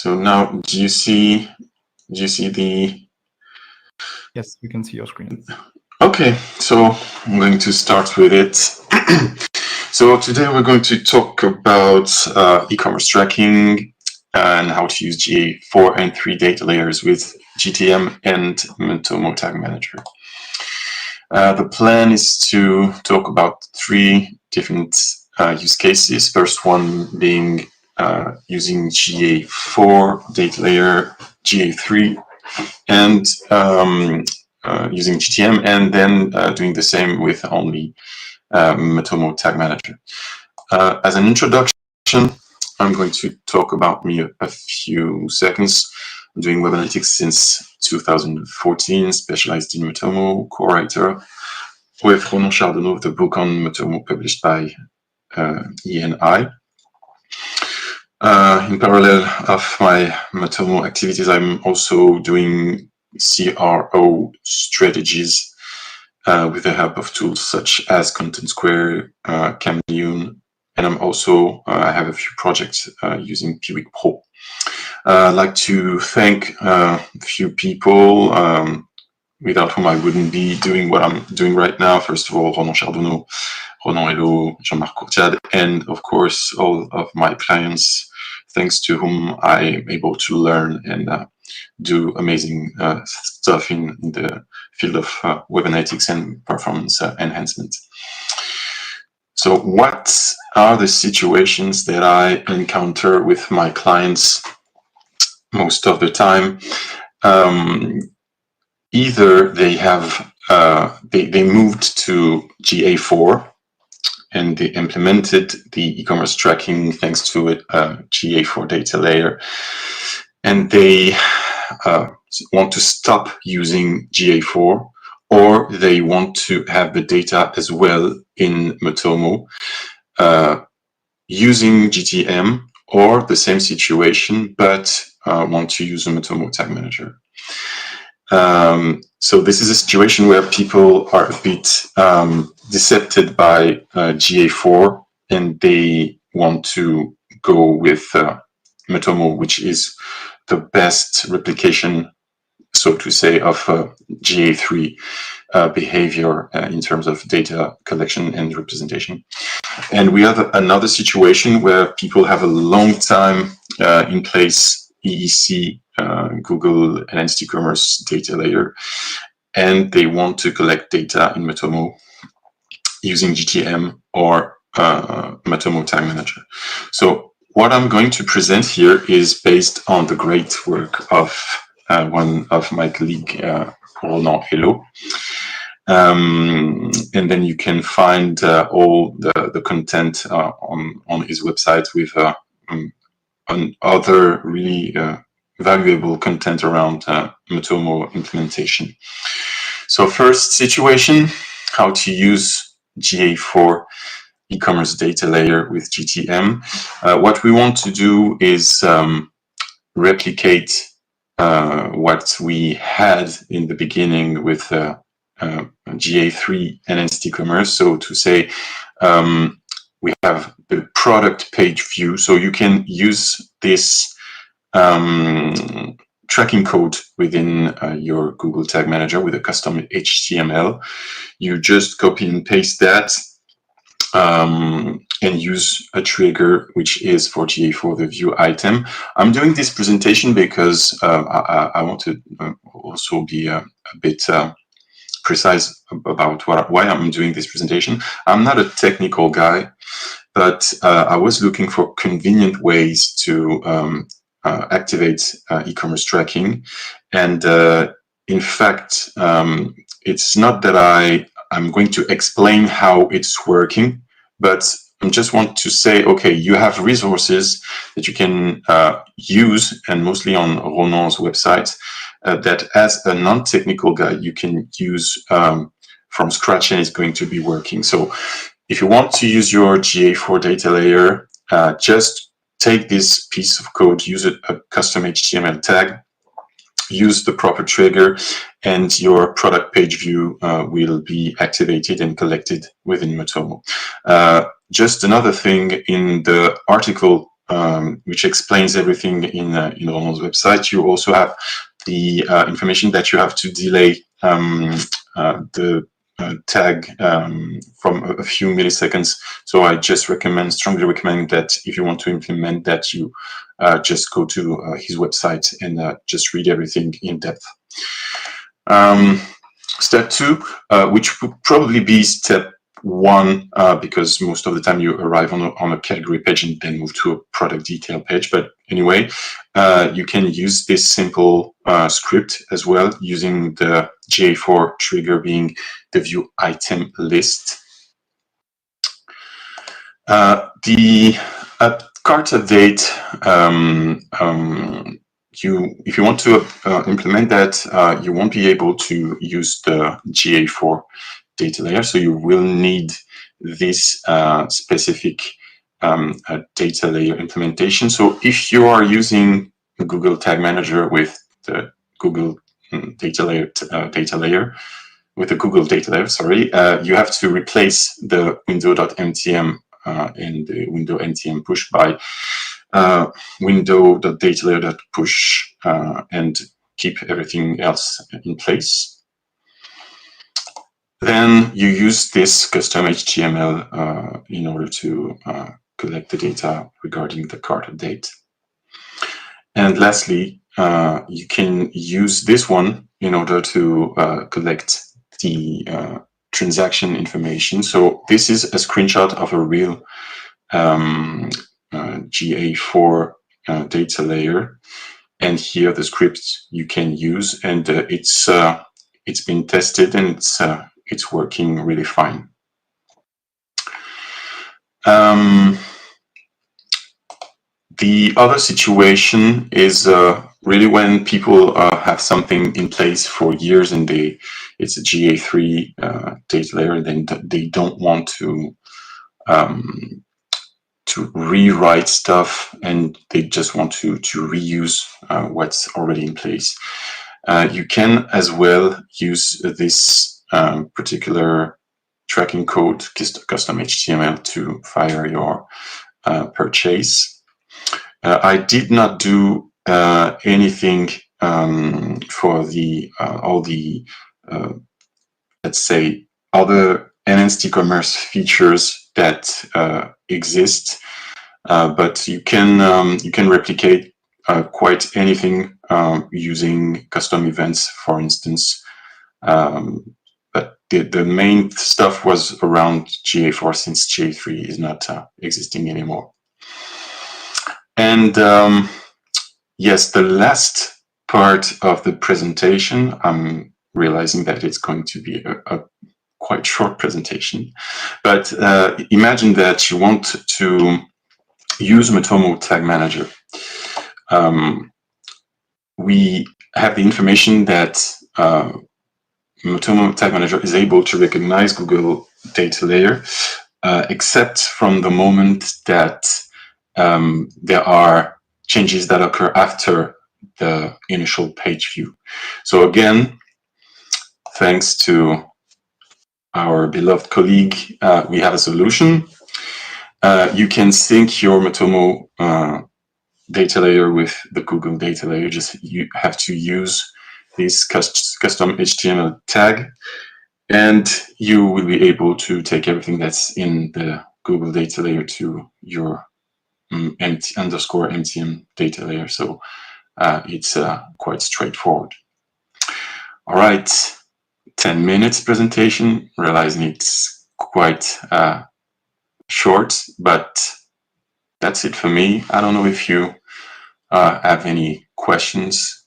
So now, do you see the? Yes, we can see your screen. Okay, so I'm going to start with it. So today we're going to talk about e-commerce tracking and how to use GA4 and 3 data layers with GTM and Matomo Tag Manager. The plan is to talk about 3 different use cases. First one being using GA4 data layer, GA3, and using GTM, and then doing the same with only Matomo Tag Manager. As an introduction, I'm going to talk about me a few seconds. I'm doing web analytics since 2014, specialized in Matomo, co-writer with Ronan Chardonnot, the book on Matomo published by E&I. In parallel of my Matomo activities, I'm also doing CRO strategies with the help of tools such as Content Square, Chameleon, and I'm also I have a few projects using Piwik Pro. I'd like to thank a few people without whom I wouldn't be doing what I'm doing right now. First of all, Ronan Chardonnot, Ronan Hello, Jean-Marc Courtiade, and of course all of my clients, thanks to whom I'm able to learn and do amazing stuff in the field of web analytics and performance enhancement. So what are the situations that I encounter with my clients most of the time? Either they have they moved to GA4 and they implemented the e-commerce tracking thanks to it, GA4 DataLayer, and they want to stop using GA4, or they want to have the data as well in Matomo using GTM, or the same situation but want to use a Matomo Tag Manager. So this is a situation where people are a bit decepted by GA4 and they want to go with Matomo, which is the best replication, so to say, of GA3 behavior in terms of data collection and representation. And we have another situation where people have a long time in place EEC, Google Enhanced E-commerce DataLayer, and they want to collect data in Matomo using GTM or Matomo Tag Manager. So what I'm going to present here is based on the great work of one of my colleagues, Ronan Hello. And then you can find all the content on his website with other really valuable content around Matomo implementation. So first situation, how to use GA4 e-commerce data layer with GTM. What we want to do is replicate what we had in the beginning with GA3 Enhanced E-commerce. So to say, we have the product page view, so you can use this tracking code within your Google Tag Manager with a custom HTML. You just copy and paste that and use a trigger which is for GA4 the view item. I'm doing this presentation because I want to also be a bit precise about why I'm doing this presentation. I'm not a technical guy, but I was looking for convenient ways to activate e-commerce tracking. And in fact, it's not that I'm going to explain how it's working, but I just want to say, okay, you have resources that you can use, and mostly on Ronan's website, that as a non-technical guy, you can use from scratch and it's going to be working. So if you want to use your GA4 data layer, just take this piece of code, use a custom HTML tag, use the proper trigger, and your product page view will be activated and collected within Matomo. Just another thing, in the article which explains everything in Roland's website. You also have the information that you have to delay the tag from a few milliseconds. So I just strongly recommend that if you want to implement that, you just go to his website and just read everything in depth. Step 2, which would probably be step 1, because most of the time you arrive on a category page and then move to a product detail page. But anyway, you can use this simple script as well, using the GA4 trigger being the view item list. The cart update, if you want to implement that, you won't be able to use the GA4 DataLayer, so you will need this specific DataLayer implementation. So if you are using Google Tag Manager with the Google DataLayer, you have to replace the window.mtm and the window NTM push by window.datalayer.push and keep everything else in place. Then you use this custom HTML in order to collect the data regarding the cart update. And lastly, you can use this one in order to collect the transaction information. So this is a screenshot of a real GA4 DataLayer, and here the script you can use, and it's been tested and it's working really fine. The other situation is really when people have something in place for years and it's a GA3 DataLayer, then they don't want to rewrite stuff, and they just want to reuse what's already in place. You can as well use this particular tracking code, custom HTML, to fire your purchase. I did not do anything for all the let's say other enhanced e-commerce features that exist, but you can replicate quite anything using custom events, for instance. But the main stuff was around GA4, since GA3 is not existing anymore. And yes, the last part of the presentation, I'm realizing that it's going to be a quite short presentation, but imagine that you want to use Matomo Tag Manager. We have the information that Matomo Tag Manager is able to recognize Google DataLayer, except from the moment that there are changes that occur after the initial page view. So again, thanks to our beloved colleague, we have a solution. You can sync your Matomo DataLayer with the Google DataLayer. You have to use this custom HTML tag, and you will be able to take everything that's in the Google DataLayer to your _MTM DataLayer. So it's quite straightforward. All right, 10 minutes presentation, realizing it's quite short, but that's it for me. I don't know if you have any questions.